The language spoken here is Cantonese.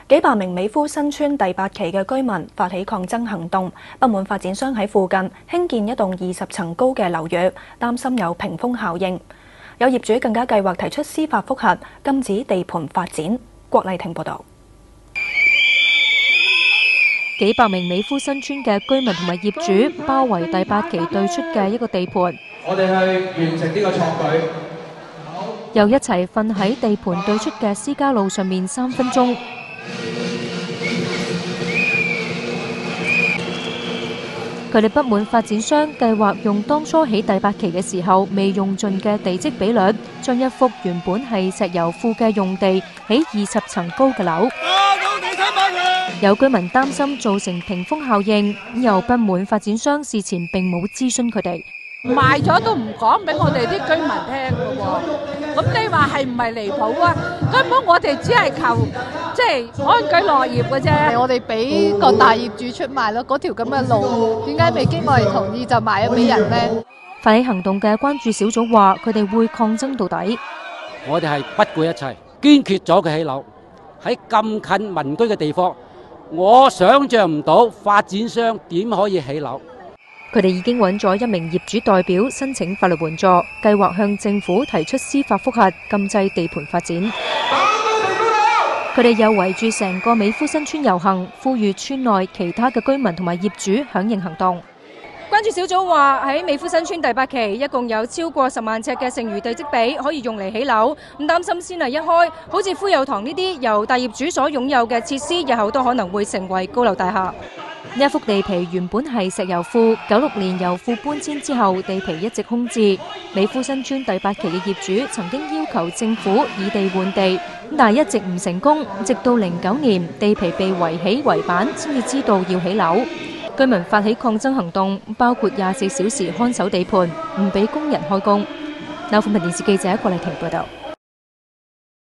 幾百名美孚新村第8期嘅居民發起抗爭行動，不滿發展商喺附近興建一棟20層高嘅樓宇，擔心有屏風效應。有業主更加計劃提出司法覆核，禁止地盤發展。郭麗婷報導。幾百名美孚新村嘅居民同埋業主包圍第8期對出嘅一個地盤，我哋去完成呢個創舉，又一齊瞓喺地盤對出嘅私家路上面3分鐘。佢哋不滿發展商計劃用當初起第8期嘅時候未用盡嘅地積比率，將一幅原本係石油庫嘅用地起20層高嘅樓。有居民擔心造成屏風效應，又不滿發展商事前並冇諮詢佢哋。賣咗都唔講俾我哋啲居民聽㗎喎，咁你話係唔係離譜啊？根本我哋只係求安居樂業嘅啫。我哋俾個大業主出賣咯，嗰條咁嘅路點解未經我哋同意就賣咗俾人呢？發起行動嘅關注小組話，佢哋會抗爭到底。我哋係不顧一切，堅決咗佢起樓喺咁近民居嘅地方。我想象唔到發展商點可以起樓。佢哋已經揾咗1名業主代表申請法律援助，計劃向政府提出司法覆核，禁制地盤發展。佢哋又圍住成個美孚新村遊行，呼籲村內其他嘅居民同埋業主響應行動。關注小組話喺美孚新村第8期一共有超過10萬尺嘅剩餘地積比可以用嚟起樓，咁擔心先例一開，好似富有堂呢啲由大業主所擁有嘅設施，日後都可能會成為高樓大廈。呢一幅地皮原本係石油庫，96年由庫搬遷之後，地皮一直空置。美孚新村第8期嘅業主曾經要求政府以地換地，但係一直唔成功，直到09年地皮被圍起圍板，先至知道要起樓。居民發起抗爭行動，包括24小時看守地盤，唔俾工人開工。立鳳頻電視記者郭麗婷報道。